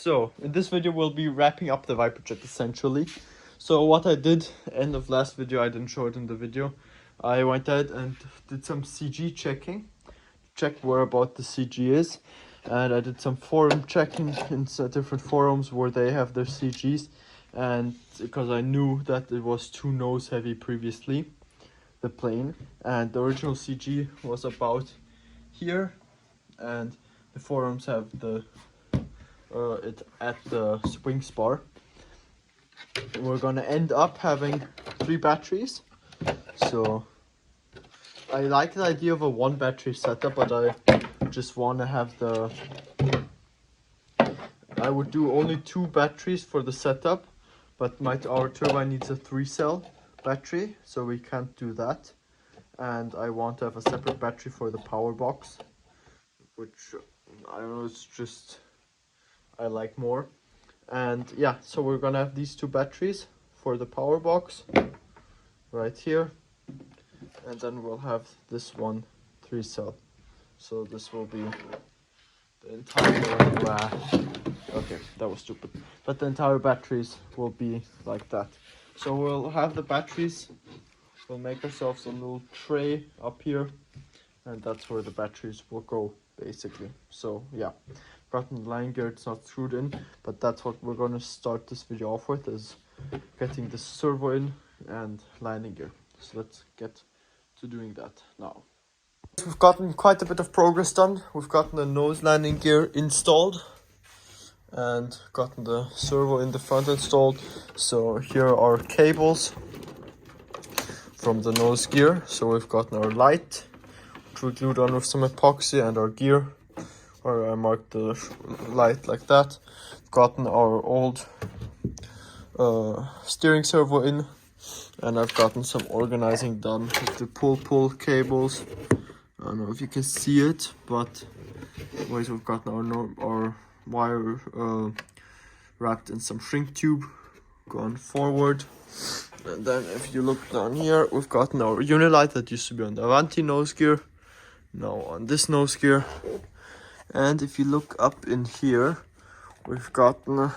So, in this video we'll be wrapping up the Viperjet essentially. So what I did, end of last video, I didn't show it in the video. I went ahead and did some CG checking. Check where about the CG is. And I did some forum checking in different forums where they have their CGs. And because I knew that it was too nose heavy previously, the plane. And the original CG was about here. And the forums have the it at the swing spar. We're gonna end up having 3 batteries. So I like the idea of a 1 battery setup, but I just want to have I would do only 2 batteries for the setup, but our turbine needs a 3-cell battery, so we can't do that. And I want to have a separate battery for the power box, which I don't know, it's just I like more. And yeah, so we're gonna have these 2 batteries for the power box right here, and then we'll have this one 3-cell. So this will be the entire okay, that was stupid, but the entire batteries will be like that. So we'll have the batteries, we'll make ourselves a little tray up here, and that's where the batteries will go basically. So yeah, gotten the line gear, it's not screwed in, but that's what we're going to start this video off with, is getting the servo in and landing gear. So let's get to doing that now. We've gotten quite a bit of progress done. We've gotten the nose landing gear installed and gotten the servo in the front installed. So here are our cables from the nose gear. So we've gotten our light, which we glued on with some epoxy, and our gear, where I marked the light like that. Gotten our old steering servo in, and I've gotten some organizing done with the pull cables. I don't know if you can see it, but anyways, we've gotten our wire wrapped in some shrink tube going forward. And then if you look down here, we've gotten our Unilight that used to be on the Avanti nose gear, now on this nose gear. And if you look up in here, we've gotten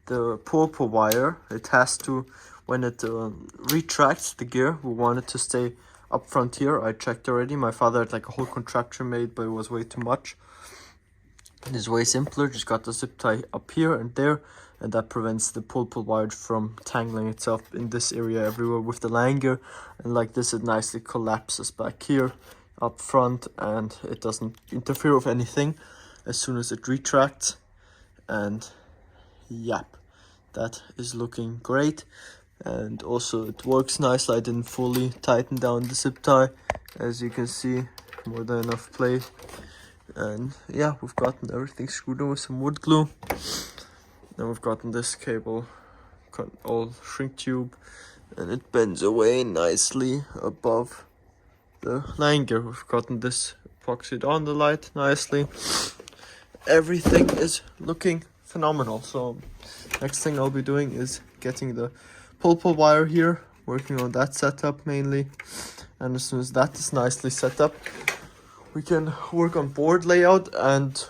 the pull wire. It has to, when it retracts the gear, we want it to stay up front here. I checked already. My father had like a whole contraption made, but it was way too much. It is way simpler. Just got the zip tie up here and there, and that prevents the pull wire from tangling itself in this area everywhere with the line gear. And like this, it nicely collapses back here up front, and it doesn't interfere with anything as soon as it retracts. And yep, that is looking great. And also it works nicely. I didn't fully tighten down the zip tie, as you can see, more than enough play. And yeah, we've gotten everything screwed in with some wood glue. Then we've gotten this cable, all shrink tube, and it bends away nicely above the line gear. We've gotten this epoxied on the light nicely. Everything is looking phenomenal. So next thing I'll be doing is getting the pull wire here, working on that setup mainly. And as soon as that is nicely set up, we can work on board layout. And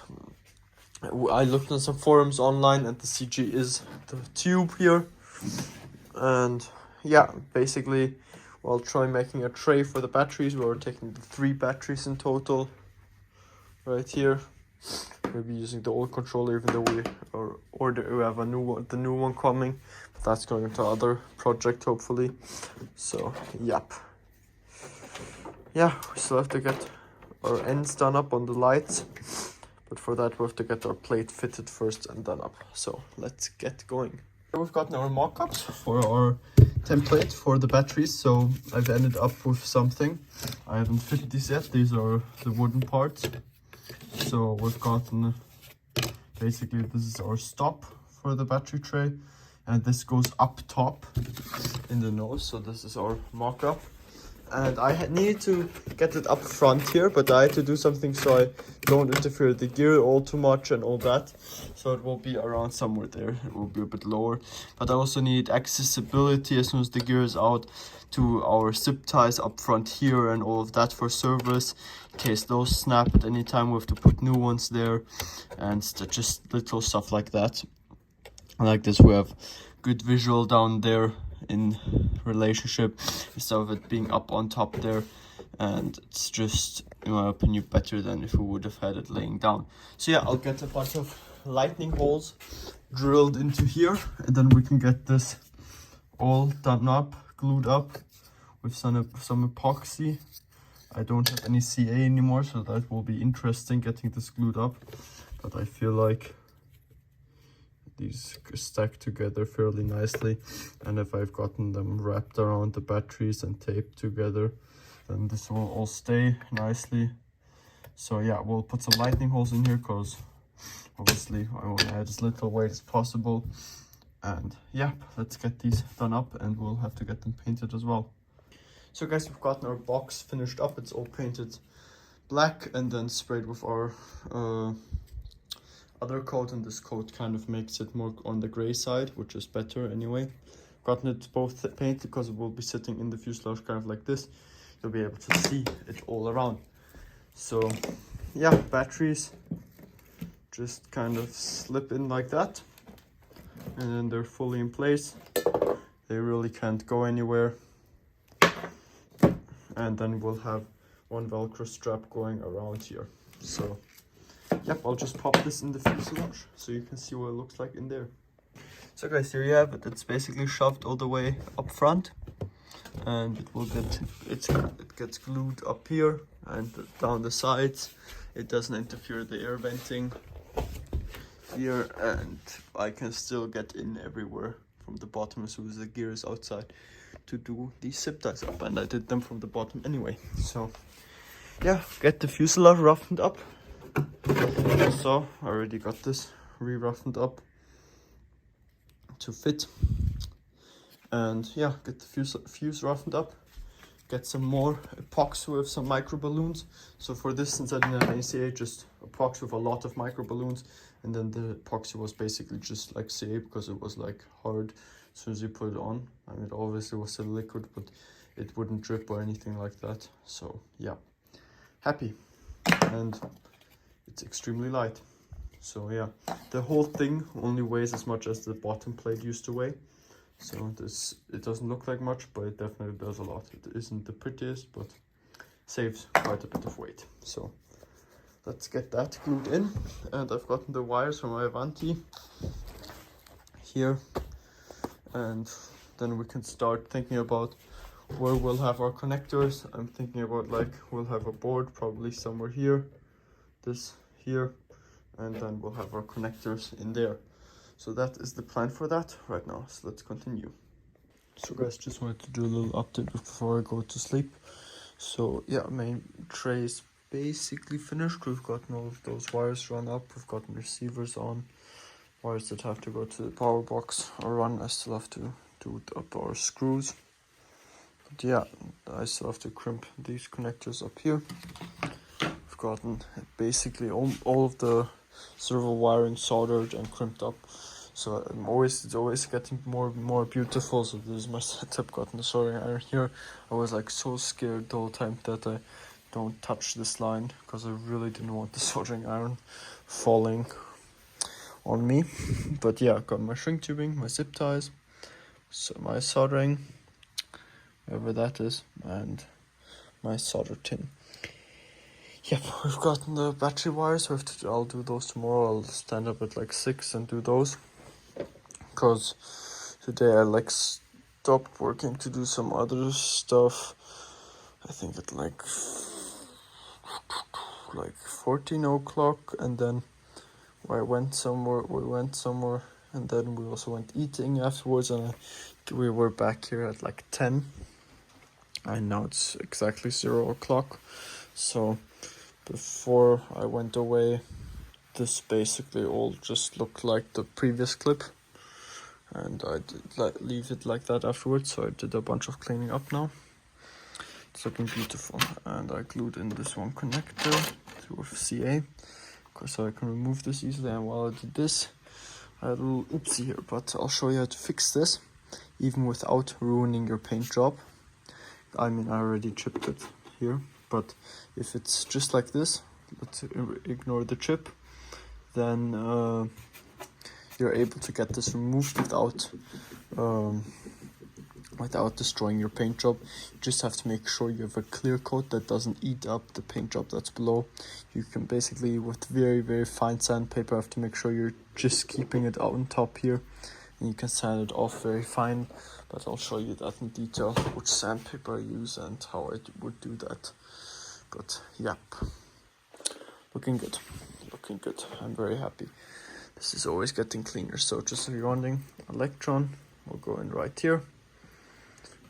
I looked on some forums online, and the CG is the tube here. And yeah, basically we'll try making a tray for the batteries. We're taking the 3 batteries in total right here. We'll be using the old controller, even though we have a new one, the new one coming. But that's going into other project hopefully. So yep. Yeah, we still have to get our ends done up on the lights, but for that we have to get our plate fitted first and done up. So let's get going. We've gotten our mock-ups for our template for the batteries. So I've ended up with something. I haven't fitted these yet. These are the wooden parts. So we've gotten, basically this is our stop for the battery tray, and this goes up top in the nose. So this is our mock-up, and I needed to get it up front here, but I had to do something so I don't interfere with the gear all too much and all that. So it will be around somewhere there. It will be a bit lower, but I also need accessibility as soon as the gear is out to our zip ties up front here and all of that for service. In case those snap at any time, we have to put new ones there, and just little stuff like that. Like this, we have good visual down there in relationship instead of it being up on top there, and it's just, in my opinion, better than if we would have had it laying down. So yeah, I'll get a bunch of lightning holes drilled into here, and then we can get this all done up, glued up with some epoxy. I don't have any CA anymore, so that will be interesting getting this glued up, but I feel like these stack together fairly nicely, and if I've gotten them wrapped around the batteries and taped together, then this will all stay nicely. So yeah, we'll put some lightning holes in here because obviously I want to add as little weight as possible. And yeah, let's get these done up, and we'll have to get them painted as well. So guys, we've gotten our box finished up. It's all painted black and then sprayed with our other coat, and this coat kind of makes it more on the gray side, which is better anyway. Gotten it both painted because it will be sitting in the fuselage kind of like this. You'll be able to see it all around. So yeah, batteries just kind of slip in like that, and then they're fully in place. They really can't go anywhere. And then we'll have one Velcro strap going around here. So yep, I'll just pop this in the fuselage so you can see what it looks like in there. So guys, here you have it. It's basically shoved all the way up front, and it gets glued up here and down the sides. It doesn't interfere with the air venting here, and I can still get in everywhere from the bottom as soon as the gear is outside to do these zip ties up, and I did them from the bottom anyway. So yeah, get the fuselage roughened up. So I already got this re-roughened up to fit, and yeah, get the fuse roughened up, get some more epoxy with some micro balloons. So for this, since I didn't have any CA, just epoxy with a lot of micro balloons, and then the epoxy was basically just like CA because it was like hard as soon as you put it on. I mean, it obviously was a liquid, but it wouldn't drip or anything like that. So yeah, happy. And it's extremely light. So yeah, the whole thing only weighs as much as the bottom plate used to weigh. So it doesn't look like much, but it definitely does a lot. It isn't the prettiest, but saves quite a bit of weight. So let's get that glued in. And I've gotten the wires from my Avanti here, and then we can start thinking about where we'll have our connectors. I'm thinking about, like, we'll have a board probably somewhere here, this here, and then we'll have our connectors in there. So that is the plan for that right now. So let's continue. So guys, just wanted to do a little update before I go to sleep. So yeah, main tray is basically finished. We've gotten all of those wires run up. We've gotten receivers on. Wires that have to go to the power box are run. I still have to do up our screws. But yeah, I still have to crimp these connectors up here. I've gotten basically all of the servo wiring soldered and crimped up. So it's always getting more and more beautiful. So this is my setup. Gotten the soldering iron here. I was like so scared the whole time that I don't touch this line because I really didn't want the soldering iron falling on me. But yeah, I've got my shrink tubing, my zip ties, so my soldering, whatever that is, and my solder tin. Yep, we've gotten the battery wires. I'll do those tomorrow. I'll stand up at like 6 and do those, because today I like stopped working to do some other stuff. I think at like 14 o'clock, and then we went somewhere, and then we also went eating afterwards, and we were back here at like 10, and now it's exactly 0 o'clock. So before I went away, this basically all just looked like the previous clip, and I did leave it like that afterwards. So I did a bunch of cleaning up now It's looking beautiful. And I glued in this one connector with CA, so I can remove this easily. And while I did this, I had a little oopsie here, but I'll show you how to fix this, even without ruining your paint job. I mean, I already chipped it here, but if it's just like this, let's ignore the chip, then you're able to get this removed without destroying your paint job. You just have to make sure you have a clear coat that doesn't eat up the paint job that's below. You can basically, with very, very fine sandpaper, have to make sure you're just keeping it out on top here, and you can sand it off very fine, but I'll show you that in detail, which sandpaper I use and how I would do that. But yep, looking good, looking good. I'm very happy. This is always getting cleaner. So just running Electron will go in right here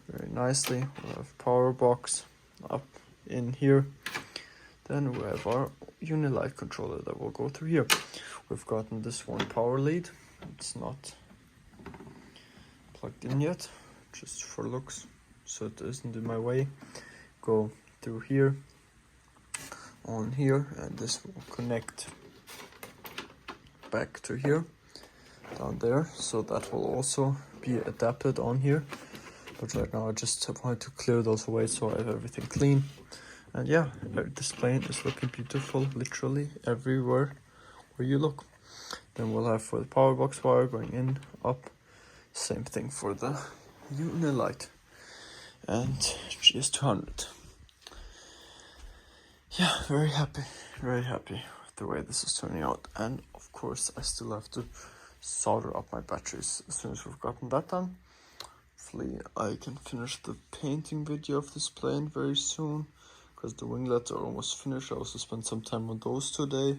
very nicely. We'll have power box up in here. Then we have our Unilight controller that will go through here. We've gotten this one power lead. It's not plugged in yet, just for looks, so it isn't in my way. Go through here, on here, and this will connect back to here, down there, so that will also be adapted on here. But right now I just wanted to clear those away so I have everything clean. And yeah, this plane is looking beautiful, literally everywhere where you look. Then we'll have for the power box wire going in, up, same thing for the Unilight and GS200. Yeah, very happy with the way this is turning out. And of course I still have to solder up my batteries. As soon as we've gotten that done, hopefully I can finish the painting video of this plane very soon, because the winglets are almost finished. I also spent some time on those today.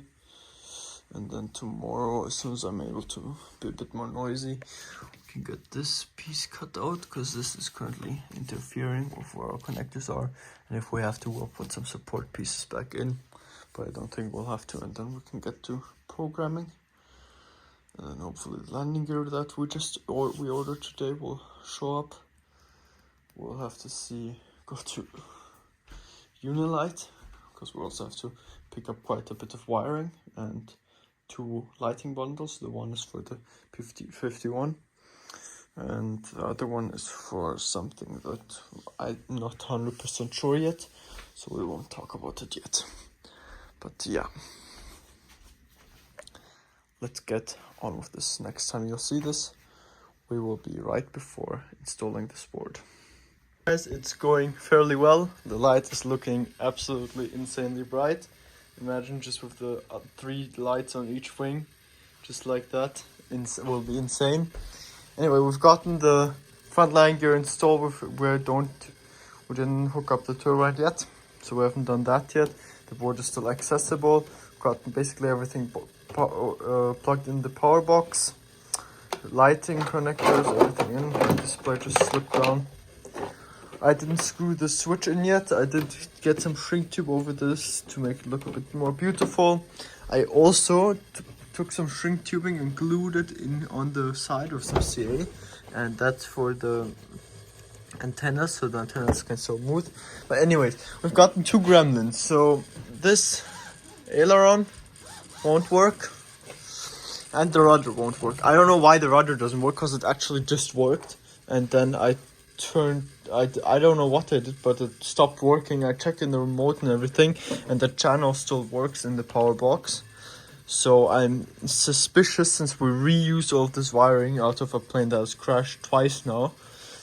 And then tomorrow, as soon as I'm able to be a bit more noisy, we can get this piece cut out, because this is currently interfering with where our connectors are. And if we have to, we'll put some support pieces back in, but I don't think we'll have to. And then we can get to programming. And then hopefully the landing gear that we ordered today will show up. We'll have to go to Unilight, because we also have to pick up quite a bit of wiring and 2 lighting bundles. The one is for the 5051 and the other one is for something that I'm not 100% sure yet, so we won't talk about it yet. But yeah, let's get on with this. Next time you'll see this, we will be right before installing this board. Guys, it's going fairly well. The light is looking absolutely insanely bright. Imagine just with the 3 lights on each wing, just like that. It will be insane. Anyway, we've gotten the front landing gear installed. We didn't hook up the turbine yet, so we haven't done that yet. The board is still accessible. We've got basically everything plugged in the power box, lighting connectors, everything in. The display just slipped down. I didn't screw the switch in yet. I did get some shrink tube over this to make it look a bit more beautiful. I also took some shrink tubing and glued it in on the side of some CA, and that's for the antennas, so the antennas can still move. But anyways, we've gotten 2 gremlins. So this aileron won't work and the rudder won't work. I don't know why the rudder doesn't work, because it actually just worked, and then I don't know what I did, but it stopped working. I checked in the remote and everything, and the channel still works in the power box. So I'm suspicious, since we reused all of this wiring out of a plane that has crashed twice now,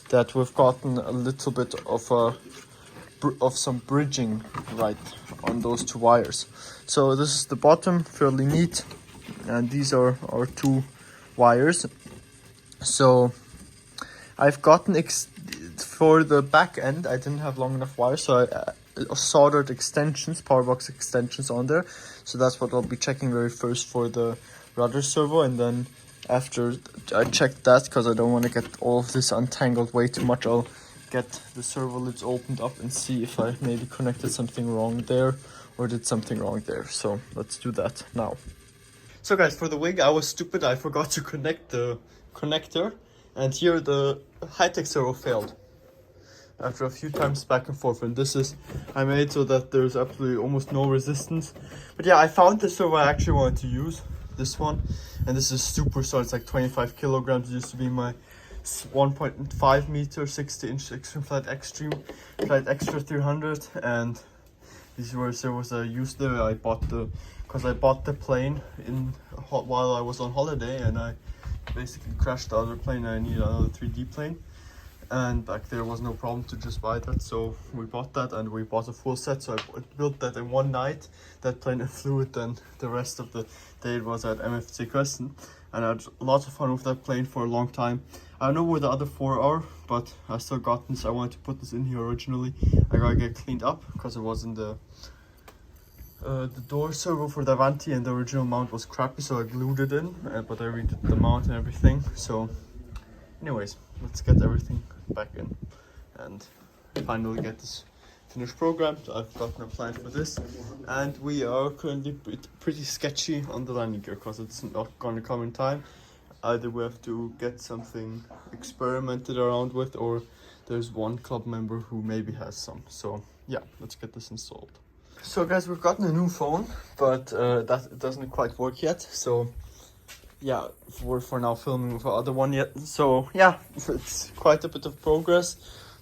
that we've gotten a little bit of some bridging right on those 2 wires. So this is the bottom, fairly neat, and these are our 2 wires. So I've gotten for the back end, I didn't have long enough wires, so I soldered extensions, power box extensions on there. So that's what I'll be checking very first for the rudder servo, and then after I check that, because I don't want to get all of this untangled way too much, I'll get the servo lids opened up and see if I maybe connected something wrong there or did something wrong there. So let's do that now. So guys, for the wing, I was stupid. I forgot to connect the connector, and here the Hitec servo failed. after a few times back and forth, and this is I made so that there's absolutely almost no resistance. But yeah, I found the servo I actually wanted to use, this one, and this is super solid. It's like 25 kilograms. It used to be my 1.5 meter 60-inch Extreme Flight Extra 300, and these were servos I used there. I bought the plane while I was on holiday, and I basically crashed the other plane. I needed another 3D plane, and back there was no problem to just buy that, so we bought that, and we bought a full set. So I built that in one night, that plane, and flew it. Then the rest of the day it was at MFC Crescent, and I had lots of fun with that plane for a long time. I don't know where the other 4 are, but I still got this. I wanted to put this in here originally. I gotta get cleaned up because it was in the door servo for the Avanti, and the original mount was crappy, so I glued it in, but I redid the mount and everything. So anyways, let's get everything back in and finally get this finished programmed. I've gotten a plan for this, and we are currently pretty sketchy on the landing gear because it's not going to come in time. Either we have to get something experimented around with, or there's one club member who maybe has some. So yeah, let's get this installed. So guys, we've gotten a new phone, but that doesn't quite work yet. So yeah, we're for now filming with the other one yet. So yeah, it's quite a bit of progress.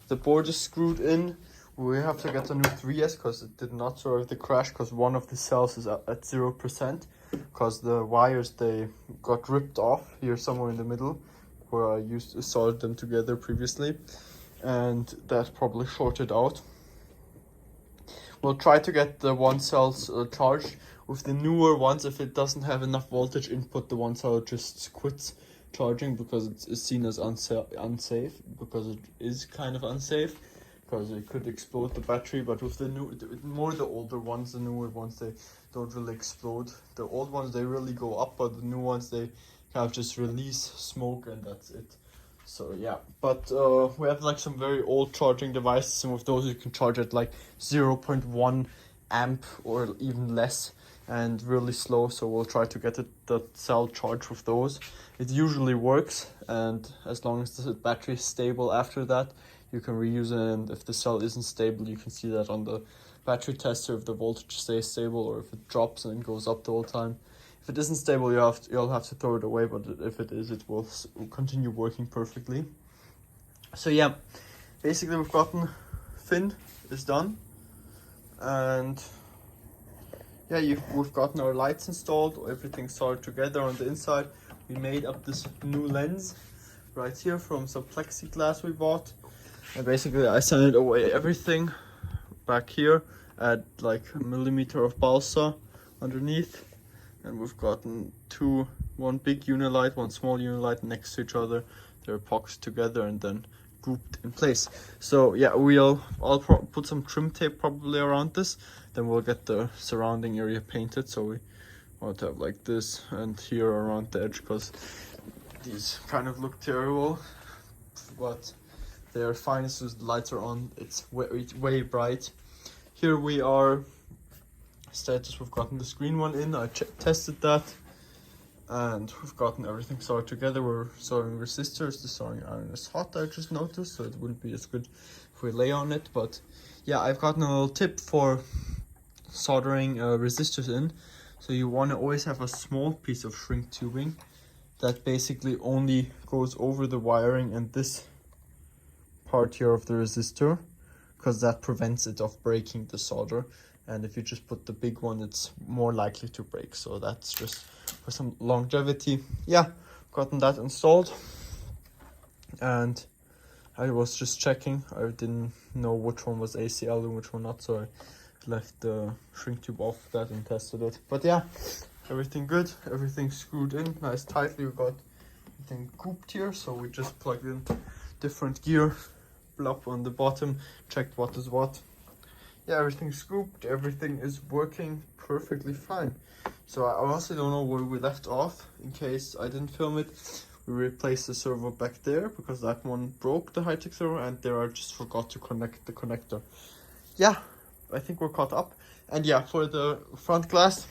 The board is screwed in. We have to get a new 3S because it did not survive the crash, because one of the cells is at 0%, because the wires, they got ripped off here somewhere in the middle where I used to solder them together previously, and that probably shorted out. We'll try to get the one cells charged. With the newer ones, if it doesn't have enough voltage input, the one cell just quits charging because it's seen as unsafe, because it is kind of unsafe, because it could explode the battery. But with the older ones, the newer ones, they don't really explode. The old ones, they really go up, but the new ones, they kind of just release smoke, and that's it. So yeah, but we have like some very old charging devices. Some of those you can charge at like 0.1 amp or even less, and really slow. So we'll try to get the cell charged with those. It usually works, and as long as the battery is stable after that, you can reuse it. And if the cell isn't stable, you can see that on the battery tester, if the voltage stays stable or if it drops and goes up the whole time. If it isn't stable, you'll have to throw it away, but if it is, it will continue working perfectly. So yeah, basically we've gotten fin is done, and yeah, we've gotten our lights installed, everything's soldered together on the inside. We made up this new lens right here from some plexiglass we bought, and basically I sanded away everything back here, add like a millimeter of balsa underneath. And we've gotten one big Unilight, one small Unilight next to each other. They're epoxied together and then grouped in place. So yeah, I'll put some trim tape probably around this. Then we'll get the surrounding area painted. So we want to have like this and here around the edge, because these kind of look terrible, but they're fine as soon as the lights are on. It's way bright. Here we are. Status, we've gotten the screen one in. I tested that, and we've gotten everything soldered together. We're soldering resistors. The soldering iron is hot, I just noticed, so it wouldn't be as good if we lay on it. But yeah, I've gotten a little tip for soldering resistors in. So you want to always have a small piece of shrink tubing that basically only goes over the wiring and this part here of the resistor, because that prevents it of breaking the solder. And if you just put the big one, it's more likely to break. So that's just for some longevity. Yeah, gotten that installed. And I was just checking. I didn't know which one was ACL and which one not. So I left the shrink tube off that and tested it. But yeah, everything good. Everything screwed in nice tightly. We got everything cooped here. So we just plugged in different gear. Blob on the bottom. Checked what is what. Yeah, everything's scooped, everything is working perfectly fine. So I honestly don't know where we left off. In case I didn't film it, we replaced the servo back there because that one broke, the Hitec servo, and there I just forgot to connect the connector. Yeah, I think we're caught up. And yeah, for the front glass,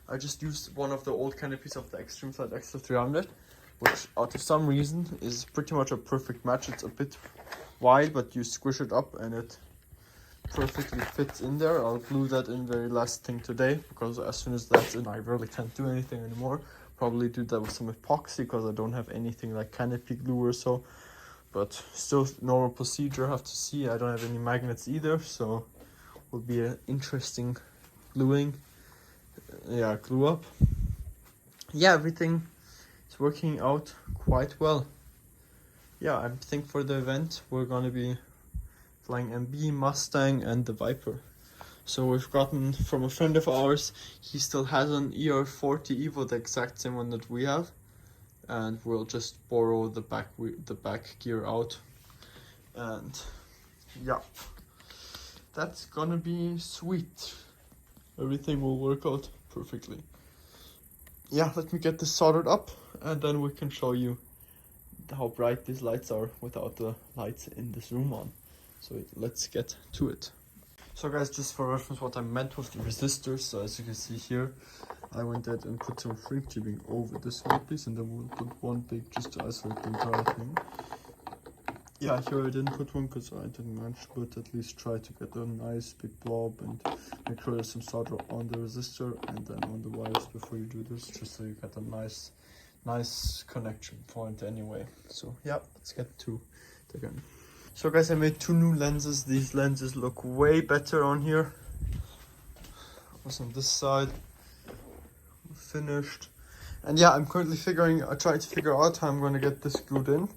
I just used one of the old canopies of the Extreme Flight Extra 300, which out of some reason is pretty much a perfect match. It's a bit wide, but you squish it up and it perfectly fits in there. I'll glue that in very last thing today, because as soon as that's in, I really can't do anything anymore. Probably do that with some epoxy, because I don't have anything like canopy glue or so. But still normal procedure, have to see. I don't have any magnets either, so will be an interesting glue up. Yeah, everything is working out quite well. Yeah, I think for the event we're gonna be flying MB, Mustang and the Viper. So we've gotten from a friend of ours, he still has an ER40 Evo, the exact same one that we have, and we'll just borrow the back gear out. And yeah, that's gonna be sweet. Everything will work out perfectly. Yeah, let me get this soldered up and then we can show you how bright these lights are without the lights in this room on. So let's get to it. So guys, just for reference what I meant with the resistors, so as you can see here, I went ahead and put some shrink tubing over this one piece, and then we'll put one big just to isolate the entire thing. Yeah, here I didn't put one because I didn't manage, but at least try to get a nice big blob and make sure there's some solder on the resistor and then on the wires before you do this, just so you get a nice connection point anyway. So yeah, let's get to it again. So guys, I made 2 new lenses. These lenses look way better on here. Also on this side, finished. And yeah, I'm currently trying to figure out how I'm going to get this glued in.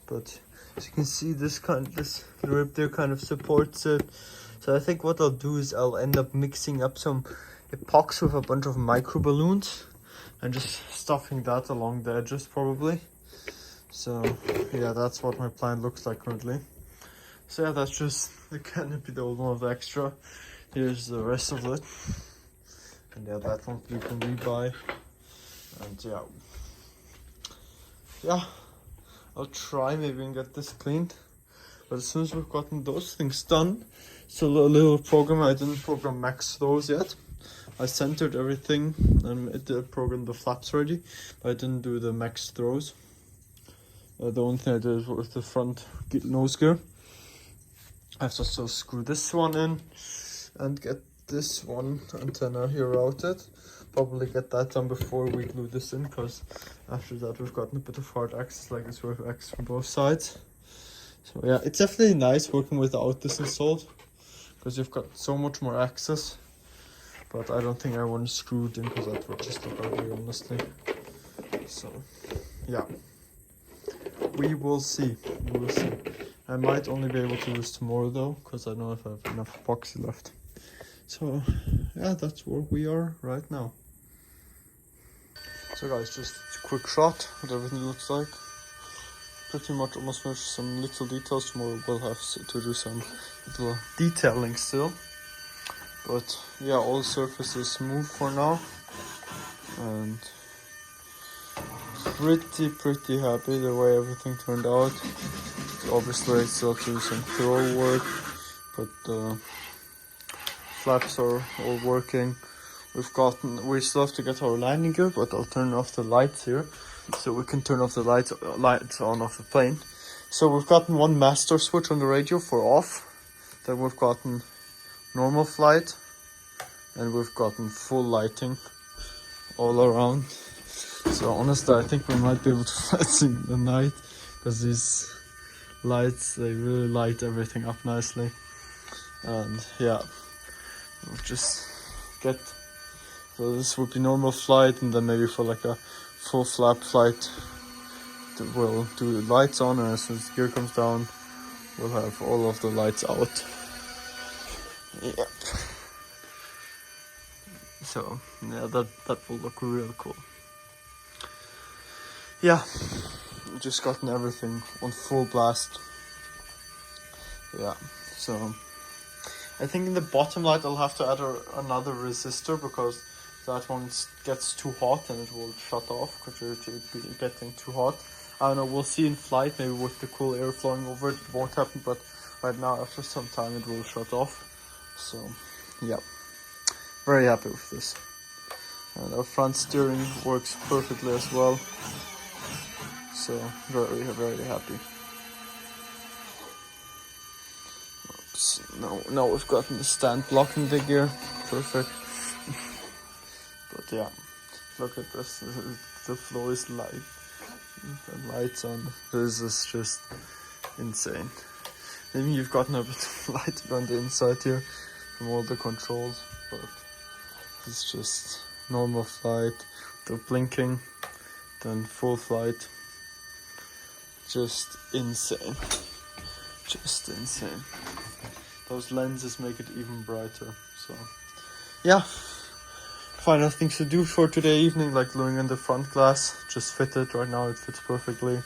But as you can see, this rib there kind of supports it. So I think what I'll do is I'll end up mixing up some epoxy with a bunch of micro balloons and just stuffing that along the edges probably. So yeah, that's what my plan looks like currently. So yeah, that's just the canopy, the old one of the extra. Here's the rest of it. And yeah, that one you can rebuy. And yeah, I'll try maybe and get this cleaned. But as soon as we've gotten those things done, so a little program, I didn't program max throws yet. I centered everything and it did program the flaps already, but I didn't do the max throws. The only thing I did was the front nose gear. I have to still screw this one in and get this one antenna here routed. Probably get that done before we glue this in, because after that we've gotten a bit of hard access like this. We have access from both sides. So yeah, it's definitely nice working without this installed, because you've got so much more access. But I don't think I want to screw it in, because that would just look ugly, honestly. So yeah, we will see. We will see. I might only be able to do this tomorrow though, because I don't know if I have enough epoxy left. So yeah, that's where we are right now. So guys, just a quick shot what everything looks like. Pretty much almost finished. Some little details. Tomorrow we'll have to do some little detailing still. But yeah, all the surface is smooth for now. And pretty happy the way everything turned out. Obviously I still have to do some throw work, but the flaps are all working. We still have to get our landing gear, but I'll turn off the lights here so we can turn off the lights on off the plane. So we've gotten one master switch on the radio for off, then we've gotten normal flight, and we've gotten full lighting all around. So honestly, I think we might be able to fly in the night, because these lights, they really light everything up nicely. And yeah, we'll just get, so this would be normal flight, and then maybe for like a full flap flight we'll do the lights on, and as soon as the gear comes down we'll have all of the lights out. Yep. So yeah, that will look real cool. Yeah, just gotten everything on full blast. Yeah, so I think in the bottom light I'll have to add another resistor, because that one gets too hot and it will shut off because it will be getting too hot. I don't know, we'll see in flight, maybe with the cool air flowing over it, it won't happen, but right now after some time it will shut off. So yeah, very happy with this. And our front steering works perfectly as well. So very happy. now we've gotten the stand blocking the gear. Perfect. But yeah, look at this. The floor is light. The lights on. This is just insane. Maybe you've gotten a bit of light on the inside here from all the controls, but it's just normal flight, the blinking, then full flight. Just insane. Just insane. Those lenses make it even brighter. So yeah, final things to do for today evening, like gluing in the front glass. Just fit it right now, it fits perfectly.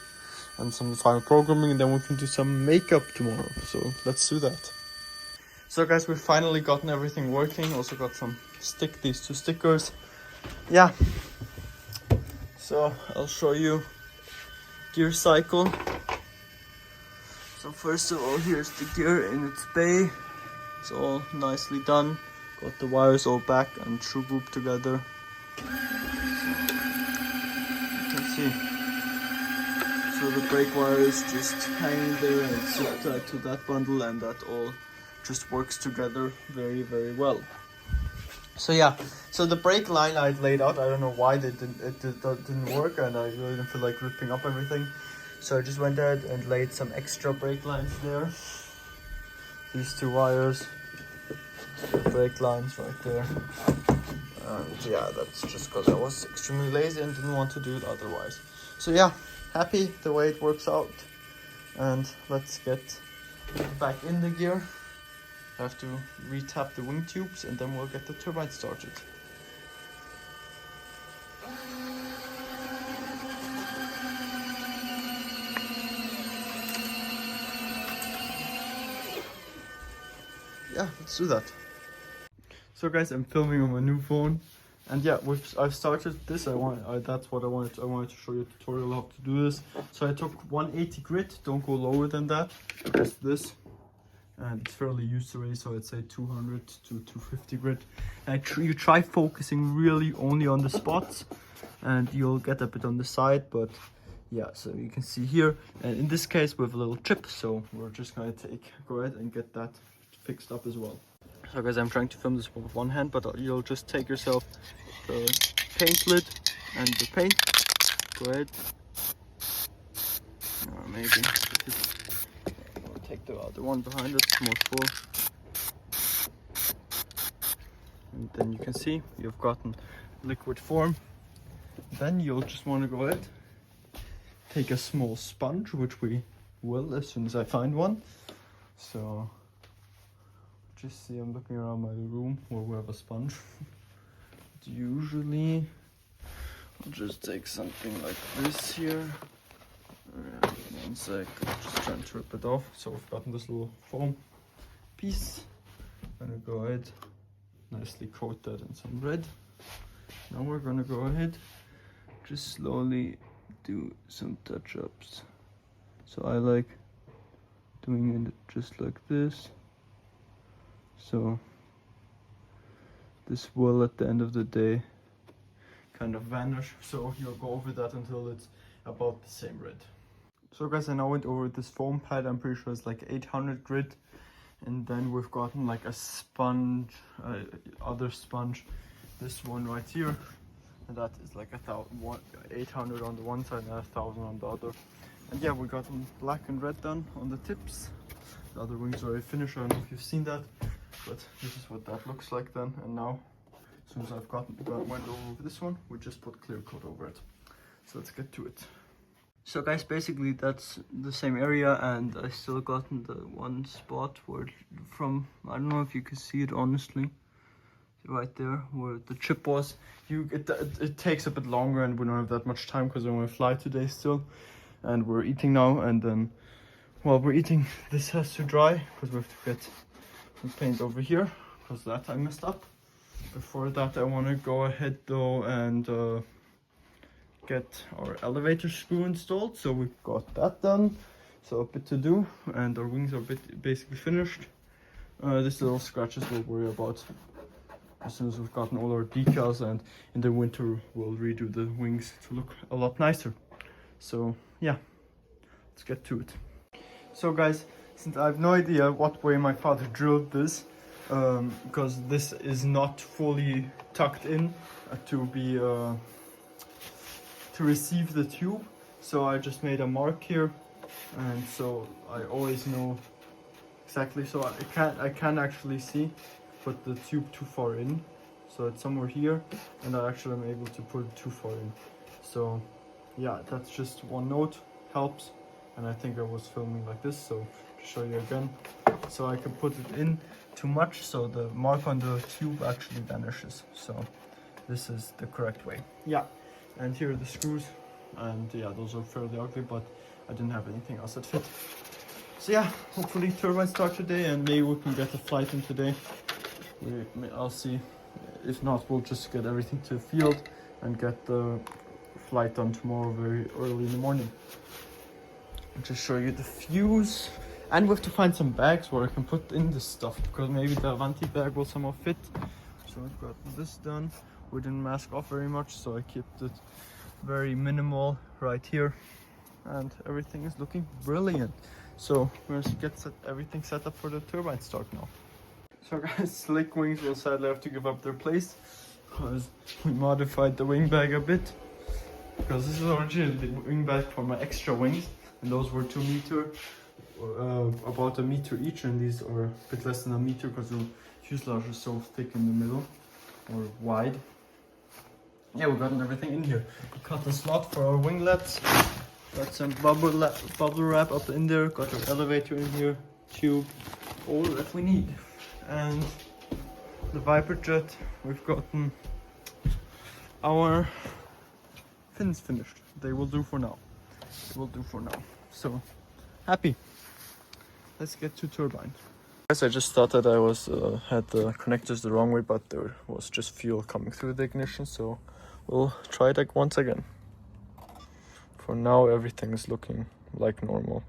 And some final programming, and then we can do some makeup tomorrow. So let's do that. So guys, we've finally gotten everything working. Also got these 2 stickers. Yeah. So I'll show you gear cycle. So first of all, here's the gear in its bay. It's all nicely done. Got the wires all back and through loop together. So you can see. So the brake wire is just hanging there and it's tied to that bundle, and that all just works together very, very well. So yeah, so the brake line I'd laid out, I don't know why it didn't work, and I really didn't feel like ripping up everything. So I just went ahead and laid some extra brake lines there. These 2 wires, brake lines right there. And yeah, that's just because I was extremely lazy and didn't want to do it otherwise. So yeah, happy the way it works out. And let's get back in the gear. I have to re-tap the wing tubes and then we'll get the turbine started. Yeah, let's do that. So guys, I'm filming on my new phone, and yeah, I've started this. That's what I wanted. I wanted to show you a tutorial how to do this. So I took 180 grit. Don't go lower than that. Just this, and it's fairly user-ready. So I'd say 200 to 250 grit. And you try focusing really only on the spots, and you'll get a bit on the side, but yeah. So you can see here, and in this case we have a little chip. So we're just gonna go ahead and get that fixed up as well. So guys, I'm trying to film this with one hand, but you'll just take yourself the paint lid and the paint. Go ahead. Or maybe I'll take the other one behind it, it's more full. And then you can see you've gotten liquid form. Then you'll just want to go ahead, take a small sponge, which we will as soon as I find one. So just see, I'm looking around my room where we have a sponge. Usually I'll just take something like this here. One sec, I'm just trying to rip it off. So we've gotten this little foam piece. I'm gonna go ahead, nicely coat that in some red. Now we're gonna go ahead, just slowly do some touch-ups. So I like doing it just like this. So this will at the end of the day kind of vanish, so you'll go over that until it's about the same red. So guys, I now went over this foam pad. I'm pretty sure it's like 800 grit, and then we've gotten like a sponge, other sponge, this one right here, and that is like 800 on the one side and 1000 on the other. And yeah, we got them black and red done on the tips. The other wings are already finished. I don't know if you've seen that, but this is what that looks like then. And now, as soon as I've went over this one, we just put clear coat over it. So let's get to it. So guys, basically that's the same area, and I still gotten the one spot where I don't know if you can see it honestly, right there where the chip was. It takes a bit longer, and we don't have that much time because I want to fly today still, and we're eating now, and then while we're eating, this has to dry because we have to get some paint over here because that I messed up. Before that, I want to go ahead though and get our elevator screw installed. So we've got that done, so a bit to do, and our wings are basically finished. This little scratches we'll worry about as soon as we've gotten all our decals, and in the winter we'll redo the wings to look a lot nicer. So yeah, let's get to it. So guys, since I have no idea what way my father drilled this, because this is not fully tucked in to receive the tube. So I just made a mark here, and so I always know exactly. So I can actually see, put the tube too far in, so it's somewhere here, and I actually am able to put it too far in. So yeah, that's just one note, helps. And I think I was filming like this, so to show you again, so I can put it in too much, so the mark on the tube actually vanishes. So this is the correct way. Yeah, and here are the screws, and yeah, those are fairly ugly, but I didn't have anything else that fit. So yeah, hopefully turbine start today, and maybe we can get a flight in today. I'll see. If not, we'll just get everything to the field and get the flight done tomorrow very early in the morning. I'll just show you the fuse, and we have to find some bags where I can put in this stuff, because maybe the Avanti bag will somehow fit. So I've got this done. We didn't mask off very much, so I kept it very minimal right here, and everything is looking brilliant. So we're gonna get everything set up for the turbine start now. So guys, Slick Wings will sadly have to give up their place because we modified the wing bag a bit, because this is originally the wing bag for my extra wings, and those were 2 meter, about 1 meter each, and these are a bit less than 1 meter because the fuselage is so thick in the middle, or wide. Yeah, we've gotten everything in here. We cut the slot for our winglets, got some bubble wrap up in there, got our elevator in here, tube, all that we need. And the Viper jet, we've gotten our fins finished. They will do for now. They will do for now. So happy. Let's get to turbine. Guys, I just thought that I had the connectors the wrong way, but there was just fuel coming through the ignition, so we'll try it once again. For now, everything is looking like normal.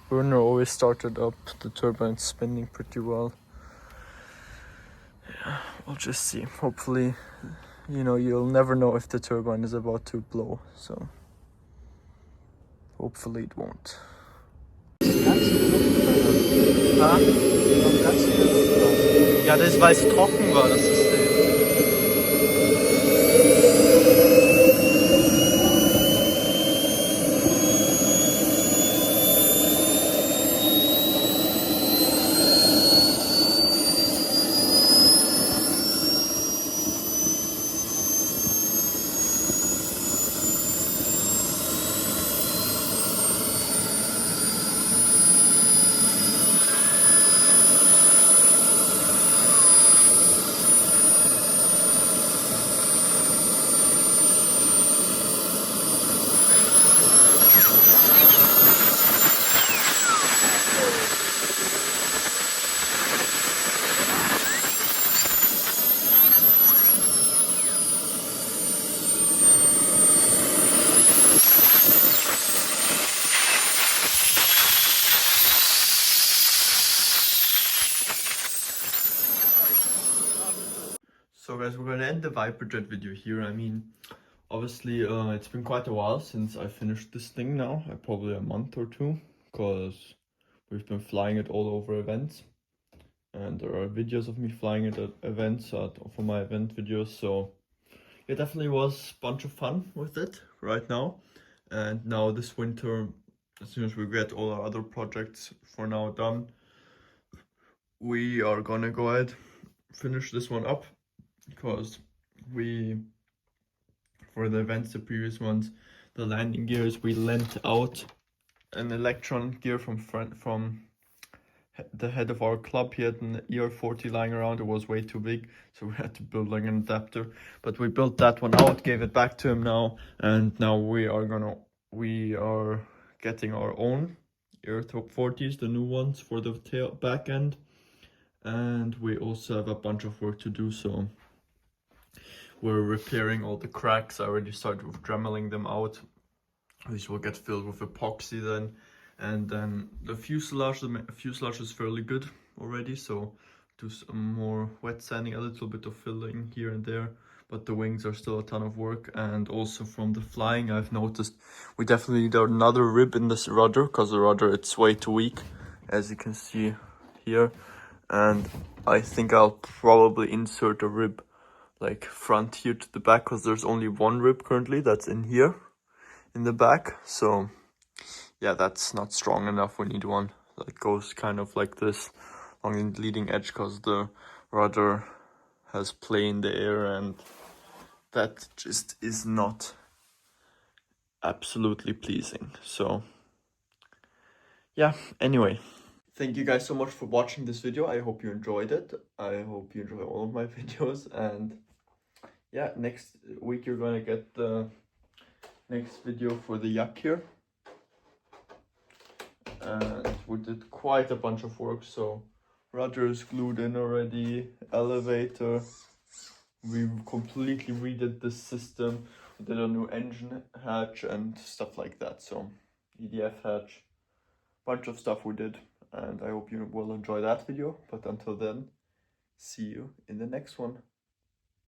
Burner always started up, the turbine spinning pretty well. Yeah, we'll just see. Hopefully, you know, you'll never know if the turbine is about to blow, so hopefully it won't. Ja, das ist, weil es trocken war, das System. So guys, we're gonna end the Viper jet video here. I mean, obviously it's been quite a while since I finished this thing now, probably a month or 2, because we've been flying it all over events, and there are videos of me flying it at events for my event videos. So it definitely was a bunch of fun with it right now. And now this winter, as soon as we get all our other projects for now done, we are gonna go ahead finish this one up, because for the events, the previous ones, the landing gears, we lent out an Electron gear from the head of our club. He had an ER40 lying around. It was way too big, so we had to build like an adapter, but we built that one out, gave it back to him now, and now we are getting our own ER40s, the new ones for the back end, and we also have a bunch of work to do. So we're repairing all the cracks. I already started with dremeling them out. These will get filled with epoxy then. And then the fuselage is fairly good already, so do some more wet sanding, a little bit of filling here and there. but the wings are still a ton of work. And also from the flying, I've noticed we definitely need another rib in this rudder, because the rudder, it's way too weak, as you can see here. And I think I'll probably insert a rib like front here to the back, because there's only one rib currently that's in here in the back. So yeah, that's not strong enough. We need one that goes kind of like this along the leading edge, because the rudder has play in the air, and that just is not absolutely pleasing. So yeah, anyway, thank you guys so much for watching this video. I hope you enjoyed it. I hope you enjoy all of my videos, and yeah, next week you're gonna get the next video for the yak here. And we did quite a bunch of work. So rudder is glued in already, elevator, we completely redid the system. We did a new engine hatch and stuff like that. So EDF hatch, bunch of stuff we did, and I hope you will enjoy that video. But until then, see you in the next one.